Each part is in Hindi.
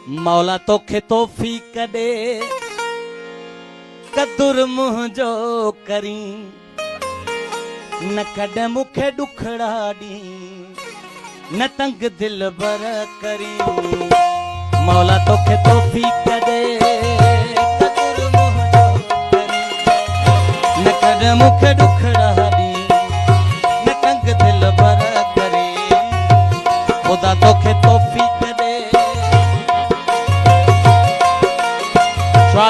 मौला तोखे तोहफ़ी कॾे कदुर मुंहिंजो करी न कॾहिं मूंखे ॾुखड़ा ॾी न तंग दिल बर करी। मौला तोखे तोहफ़ी कॾे कदुर मुंहिंजो करी न कॾहिं मूंखे ॾुखड़ा ॾी न तंग दिल बर करी। ख़ुदा तोखे तोहफ़ी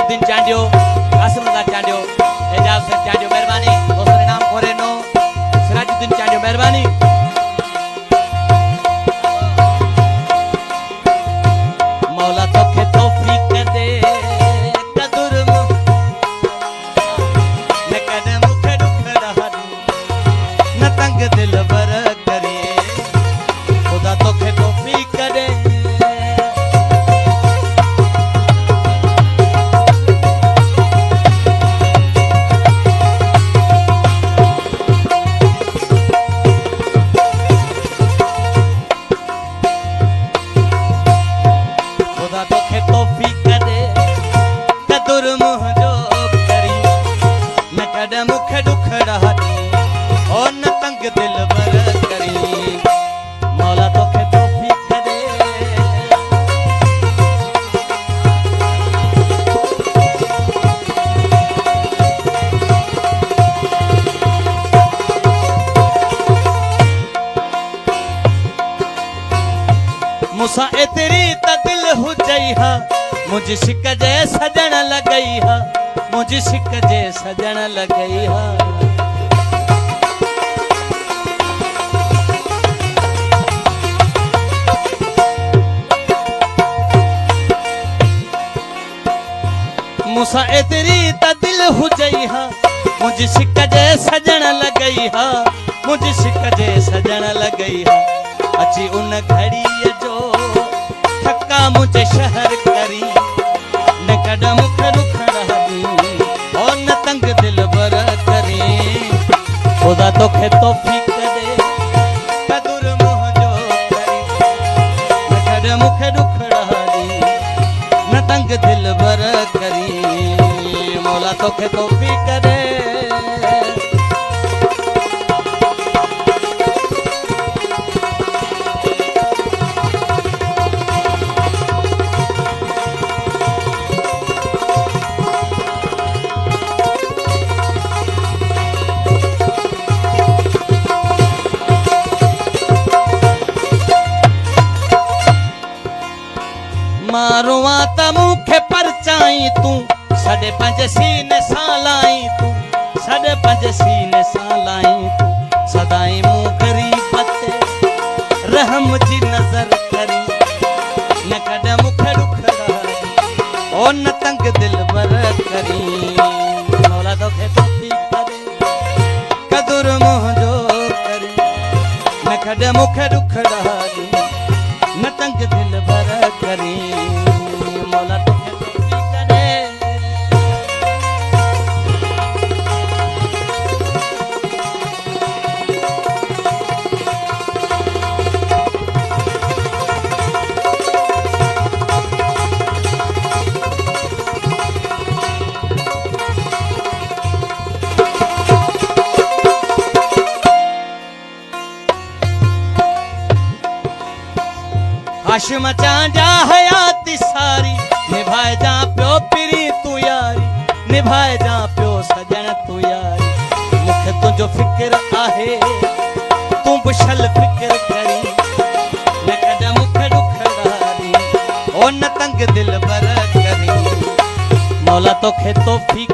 दिन चांडियो कासिम रज़ा चांडियो एजाज से चांडियो मेहरबानी दोस्तों नाम कोरेनो सिराजुद्दीन चांडियो मेहरबानी। मौला तोखे तोहफ़ी कदे कदुर न कॾहिं मूंखे ॾुखड़ा ॾी न तंग दिल बर करी। ख़ुदा तोखे तोहफ़ी कदे मूंखे ॾुखड़ा ॾी ओ न तंग दिल बर करी। मौला तोखे तोहफ़ी कदे मूंसां एतिरी त दिल हुजई हा मुंहिंजी शिक जे सजण लॻई हा मुझे शिक जे सजण लॻई हा। मूंसां एतिरी त दिल हुजई हा मुंहिंजी शिक जे सजण लॻई हा मुंहिंजी शिक जे सजण लॻई हा। अची उन घड़ीअ जो थका मुंहिंजे शहर करी न कॾहिं मूंखे ॾुखड़ा ॾी तंग दिल बर करी। ख़ुदा तोखे तोहफ़ी कदे कदुर मुंहिंजो करी न कॾहिं मूंखे ॾुखड़ा ॾी न तंग दिल बर करी। मौला तोखे तोहफ़ी कदे मारुआ त मूंखे परचाई तूं सॾे पंहिंजे सीने सां लाई तूं सॾे पंहिंजे सीने सां लाई तूं सदाई मूं ग़रीब ते रहम जी नज़र करी न कॾहिं मूंखे ॾुखड़ा ॾी ओ न तंग दिल बर करी। मौला तोखे तोहफ़ी कदे कदुर मुंहिंजो करी न कॾहिं मूंखे ॾुखड़ा ॾी न तंग दिल बर करी। मौला तोखे तोहफ़ी कदे हाशिम चांजा हयाती सारी निभाए जा पियो पिरी तू यारी निभाए जा पियो सजण तू यारी। मूंखे तुंहिंजो फिक्र आहे तूं बि छल फिक्र करी न कॾहिं मूंखे ॾुखड़ा ॾी ओ न तंग दिल बर करी। मौला तोखे तोहफ़ी